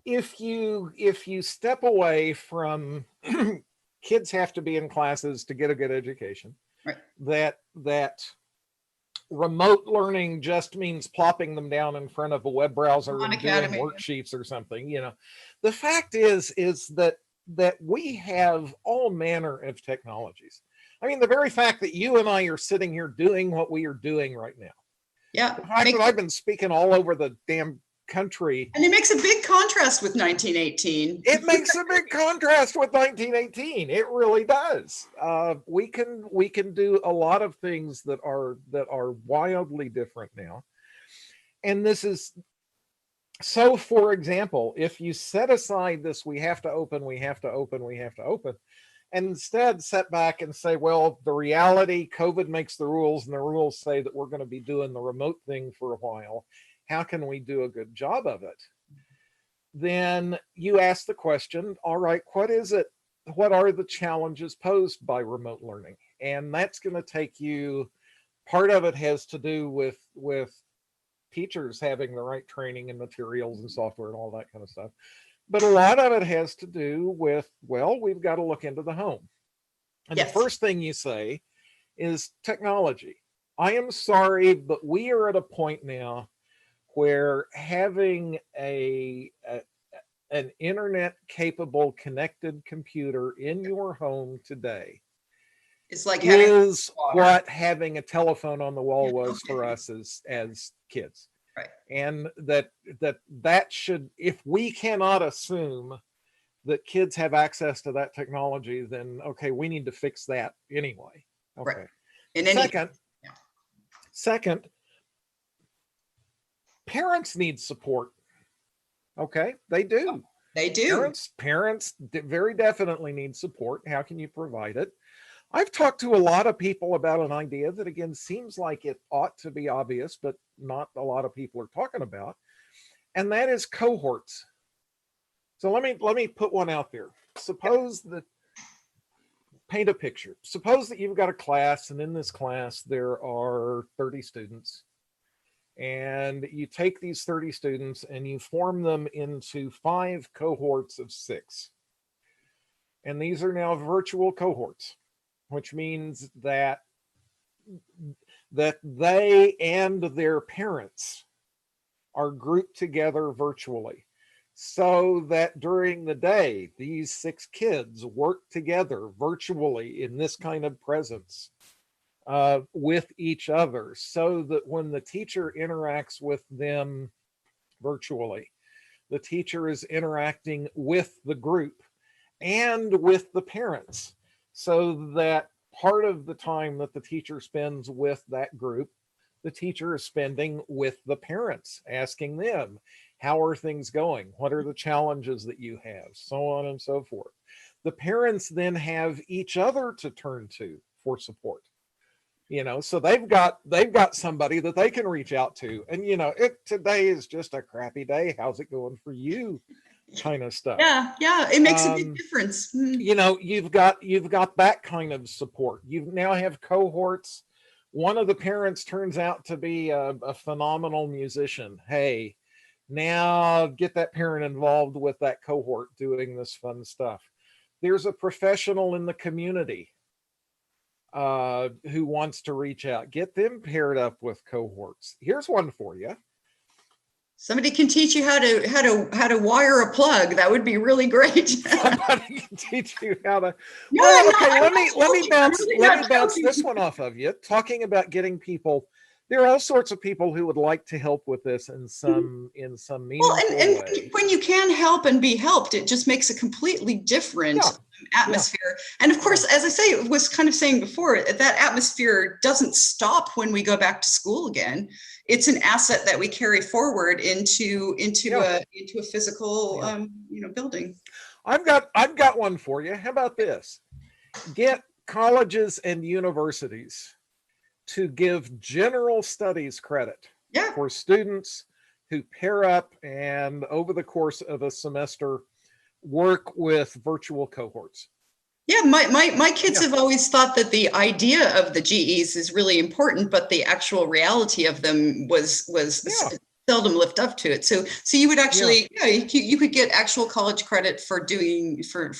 if you step away from kids have to be in classes to get a good education, Right. that remote learning just means plopping them down in front of a web browser On and doing Academy. worksheets or something. The fact is that we have all manner of technologies. I mean, the very fact that you and I are sitting here doing what we are doing right now, Yeah. the fact that I've been speaking all over the damn country, and it makes a big contrast with 1918. it makes a big contrast with 1918. It really does. We can do a lot of things that are wildly different now. And this is so, for example, if you set aside this, we have to open, and instead set back and say, well, the reality, COVID makes the rules, and the rules say that we're going to be doing the remote thing for a while. How can we do a good job of it? Then you ask the question, all right, what is it? What are the challenges posed by remote learning? And that's going to take you, part of it has to do with teachers having the right training and materials and software and all that kind of stuff. But a lot of it has to do with, well, we've got to look into the home. And Yes. the first thing you say is technology. I am sorry, but we are at a point now where having an internet capable connected computer in your home today It's like is what having a telephone on the wall was for us as kids. Right. And that should, if we cannot assume that kids have access to that technology, then okay, we need to fix that anyway. Okay. Right. Second, parents need support. Okay, they do. They do. Parents very definitely need support. How can you provide it? I've talked to a lot of people about an idea that, again, seems like it ought to be obvious, but not a lot of people are talking about, and that is cohorts. So let me put one out there. Suppose that, paint a picture. Suppose that you've got a class, and in this class there are 30 students, and you take these 30 students and you form them into 5 cohorts of 6. And these are now virtual cohorts, which means that they and their parents are grouped together virtually, so that during the day, these 6 kids work together virtually in this kind of presence with each other, so that when the teacher interacts with them virtually, the teacher is interacting with the group and with the parents, so that part of the time that the teacher spends with that group, the teacher is spending with the parents, asking them, how are things going? What are the challenges that you have? So on and so forth. The parents then have each other to turn to for support. So they've got somebody that they can reach out to, and today is just a crappy day. How's it going for you? Kind of stuff. Yeah, it makes a big difference. You've got that kind of support. You now have cohorts. One of the parents turns out to be a phenomenal musician. Hey, now get that parent involved with that cohort doing this fun stuff. There's a professional in the community who wants to reach out. Get them paired up with cohorts. Here's one for you. Somebody can teach you how to wire a plug. That would be really great. Somebody can teach you how to. No, Well, I'm okay, not, I'm let me not joking. I'm bounce really let not me bounce joking. this one off of you. Talking about getting people, there are all sorts of people who would like to help with this in some Well, meaningful and way. when you can help and be helped, it just makes a completely different Yeah, yeah, atmosphere. And of yeah, course, as I say, was kind of saying before, that atmosphere doesn't stop when we go back to school again. It's an asset that we carry forward yeah, into a physical yeah. building. I've got one for you. How about this? Get colleges and universities to give general studies credit Yeah. for students who pair up and over the course of a semester work with virtual cohorts. Yeah, my kids Yeah, have always thought that the idea of the GEs is really important, but the actual reality of them was yeah, seldom lived up to it. So you would yeah, actually, yeah, you could get actual college credit for doing for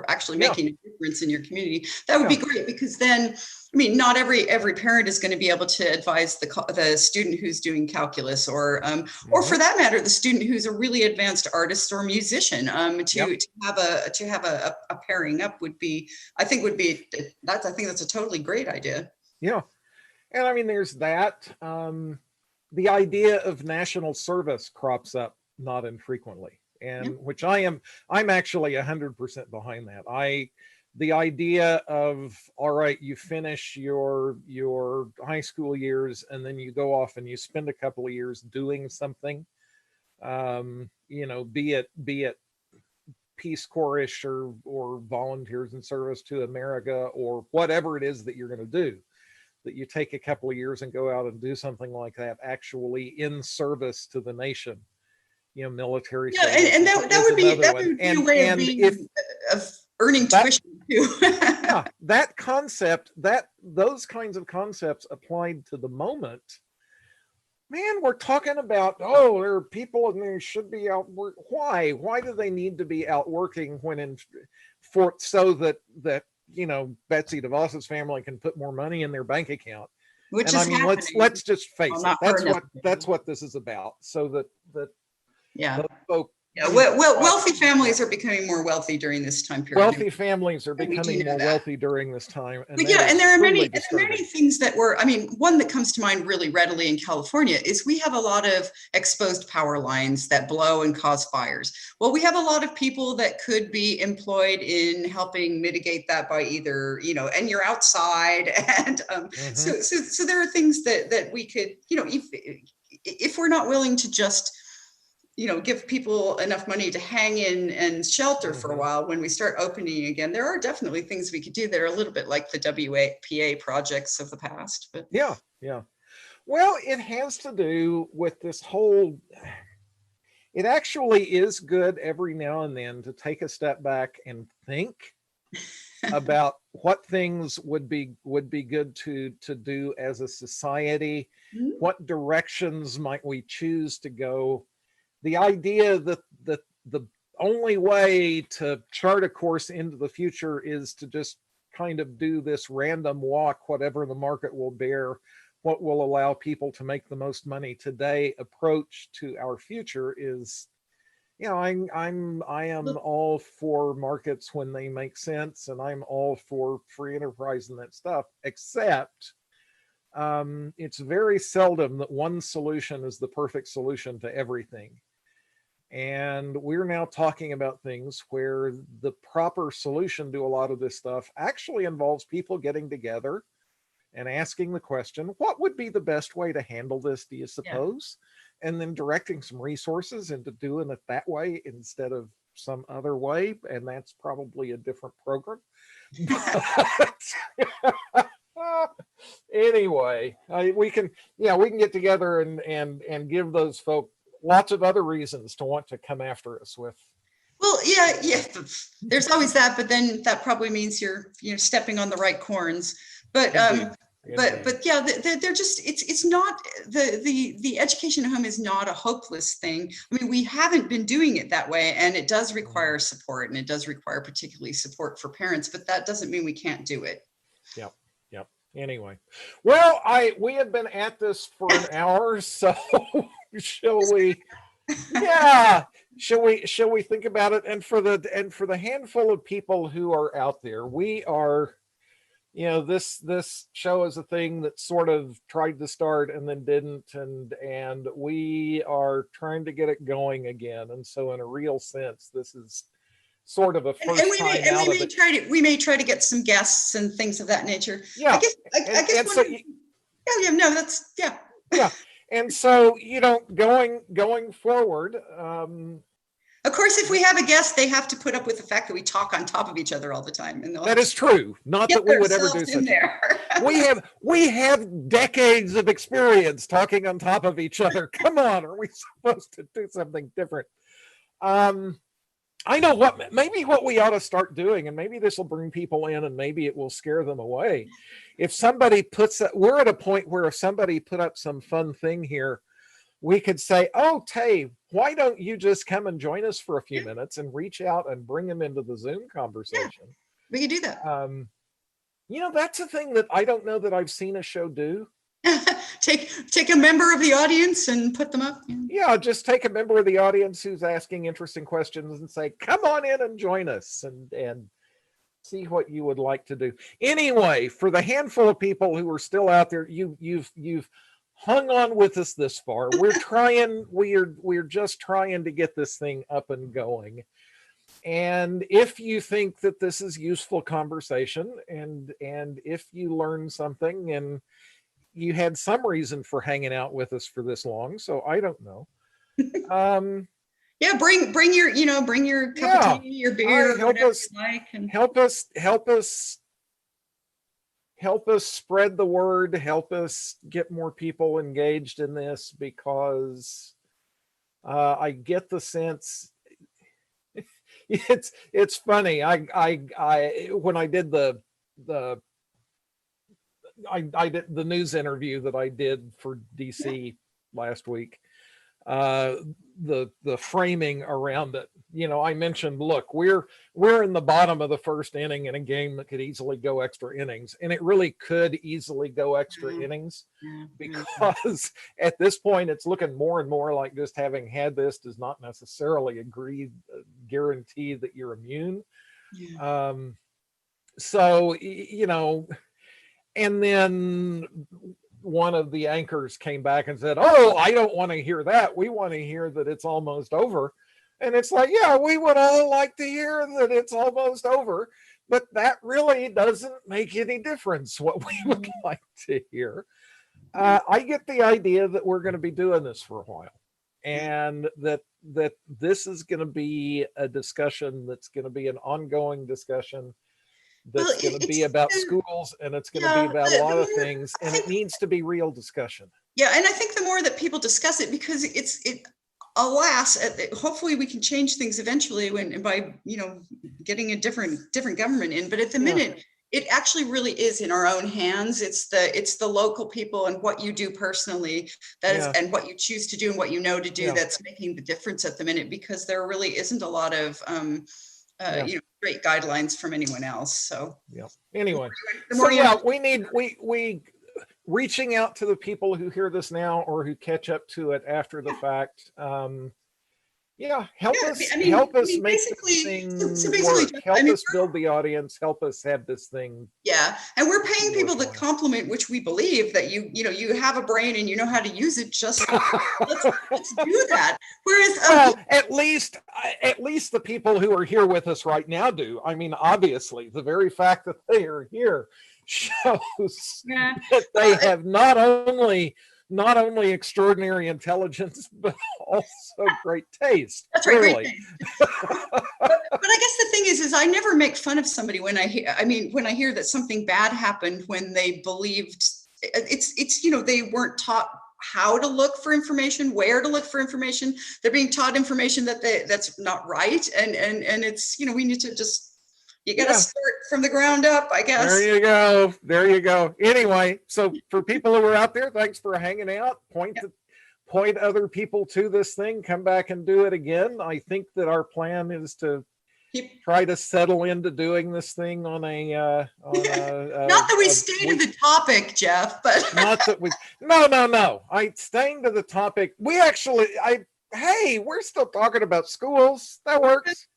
actually yeah, making a difference in your community. That would yeah. be great because then, I mean, not every parent is going to be able to advise the student who's doing calculus or for Hmm. that matter, the student who's a really advanced artist or musician. Yep. To have a pairing up would be, I think would be that's I think that's a totally great idea. Yeah. And I mean, there's that. The idea of national service crops up not infrequently, Yeah. and which I'm actually 100% behind that. The idea of, all right, you finish your high school years and then you go off and you spend a couple of years doing something, be it Peace Corps-ish or volunteers in service to America or whatever it is that you're going to do, that you take a couple of years and go out and do something like that actually in service to the nation. Military Yeah, service and is another that one. would be a and way of and if being of earning that tuition too. yeah, that concept, that those kinds of concepts applied to the moment, man, we're talking about, oh, there are people and they should be out work. Why do they need to be out working when in for so that Betsy DeVos's family can put more money in their bank account? Which And I is mean, happening. let's just Well, face it, not her that's necessarily. what this is about, so that Yeah. those folk Yeah. who Wealthy families are becoming more wealthy during this time period. wealthy families are And we do becoming know more that. wealthy during this time, and But that yeah, is and truly there are many disturbing. things that were, I mean, one that comes to mind really readily in California is we have a lot of exposed power lines that blow and cause fires. Well, we have a lot of people that could be employed in helping mitigate that by either, and you're outside. And Hmm. so there are things that we could, if we're not willing to just give people enough money to hang in and shelter for a Hmm. while, when we start opening again, there are definitely things we could do that are a little bit like the WAPA projects of the past. But Yeah, yeah. Well, it has to do with this whole, it actually is good every now and then to take a step back and think about what things would be good to do as a society. What directions might we choose to go? The idea that the only way to chart a course into the future is to just kind of do this random walk, whatever the market will bear, what will allow people to make the most money today approach to our future is, I am all for markets when they make sense, and I'm all for free enterprise and that stuff, except it's very seldom that one solution is the perfect solution to everything. And we're now talking about things where the proper solution to a lot of this stuff actually involves people getting together and asking the question, what would be the best way to handle this, do you yeah. suppose? And then directing some resources into doing it that way instead of some other way. And that's probably a different program. But anyway, we can get together and give those folk lots of other reasons to want to come after us with. Well, yeah. There's always that, but then that probably means you're stepping on the right corns. But Indeed. but yeah, they're just it's not the education at home is not a hopeless thing. I mean, we haven't been doing it that way, and it does require support, and it does require particularly support for parents. But that doesn't mean we can't do it. Yep. Yep. Anyway, well, we have been at this for an hour, so shall we? Yeah. Shall we think about it? And for the handful of people who are out there, we are, this show is a thing that sort of tried to start and then didn't, and we are trying to get it going again. And so in a real sense, this is sort of a And first time out of it. We may try to get some guests and things of that nature. Yeah. I guess so no, that's yeah. And so, going forward, of course, if we have a guest, they have to put up with the fact that we talk on top of each other all the time. And that is true. Not that we would ever do such. We have decades of experience talking on top of each other. Come on, are we supposed to do something different? I know maybe what we ought to start doing, and maybe this will bring people in and maybe it will scare them away. If somebody we're at a point where if somebody put up some fun thing here, we could say, oh, Tay, why don't you just come and join us for a few minutes and reach out and bring them into the Zoom conversation? Yeah, we could do that. That's a thing that I don't know that I've seen a show do. Take a member of the audience and put them up. Yeah, just take a member of the audience who's asking interesting questions and say, come on in and join us and see what you would like to do. Anyway, for the handful of people who are still out there, you've hung on with us this far. We're just trying to get this thing up and going. And if you think that this is useful conversation and if you learn something and you had some reason for hanging out with us for this long, so I don't know. Yeah, bring your cup of tea, your beer, whatever you like, and help us spread the word, help us get more people engaged in this, because I get the sense it's funny. I when I did I did the news interview that I did for DC last week, the framing around it, I mentioned, look, we're in the bottom of the first inning in a game that could easily go extra innings, and it really could easily go extra innings, because at this point it's looking more and more like just having had this does not necessarily guarantee that you're immune. So and then one of the anchors came back and said, oh, I don't want to hear that. We want to hear that it's almost over. And it's like, yeah, we would all like to hear that it's almost over, but that really doesn't make any difference what we would like to hear. I get the idea that we're going to be doing this for a while, and that this is going to be a discussion that's going to be an ongoing discussion that's going to be about schools, and it's going to be about a lot of things, and it needs to be real discussion. Yeah, and I think the more that people discuss it, because alas, hopefully we can change things eventually by getting a different government in. But at the minute, it actually really is in our own hands. It's the local people and what you do personally and what you choose to do and what to do that's making the difference at the minute, because there really isn't a lot of great guidelines from anyone else. So anyway, we reaching out to the people who hear this now or who catch up to it after the fact. Help us make this thing work. Help us build the audience. Help us have this thing. Yeah, and we're paying people the compliment, which we believe that you have a brain and you know how to use it. Just let's do that. Whereas, at least the people who are here with us right now do. I mean, obviously, the very fact that they are here shows that they have not only extraordinary intelligence, but also great taste. That's right. Great taste. but I guess the thing is I never make fun of somebody when I hear that something bad happened when they believed it's they weren't taught how to look for information, where to look for information. They're being taught information that's not right, and it's we need to just. You got to start from the ground up, I guess. There you go. Anyway, so for people who are out there, thanks for hanging out. Point other people to this thing. Come back and do it again. I think that our plan is to try to settle into doing this thing on a Not that we stay to the topic, Jeff, but not that we no. I staying to the topic. We actually hey, we're still talking about schools. That works.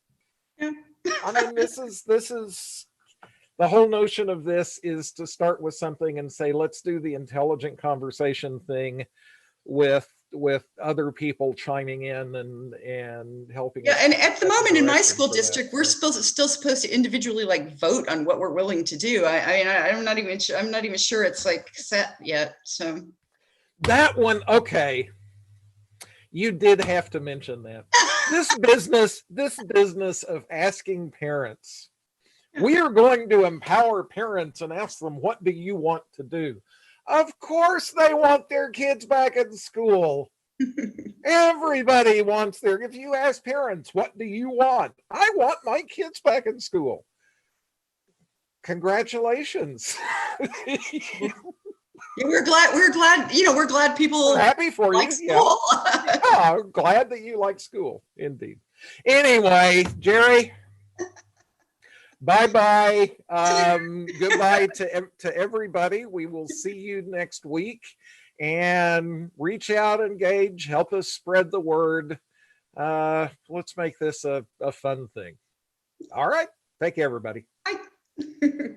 Yeah. I mean, this is the whole notion of this is to start with something and say, let's do the intelligent conversation thing with other people chiming in and helping. Yeah, and at the moment in my direction school for district, that, we're so. still supposed to individually like vote on what we're willing to do. I'm not even sure. I'm not even sure it's like set yet. So That one, okay. You did have to mention that. This business of asking parents, we are going to empower parents and ask them, what do you want to do? Of course they want their kids back in school. Everybody wants their, if you ask parents, what do you want? I want my kids back in school. Congratulations. yeah, we're glad people We're happy for like you. school. Yeah. I'm glad that you like school. Indeed. Anyway, Jerry, bye-bye. Goodbye to everybody. We will see you next week, and reach out, engage, help us spread the word. Let's make this a fun thing. All right. Take care, everybody. Bye.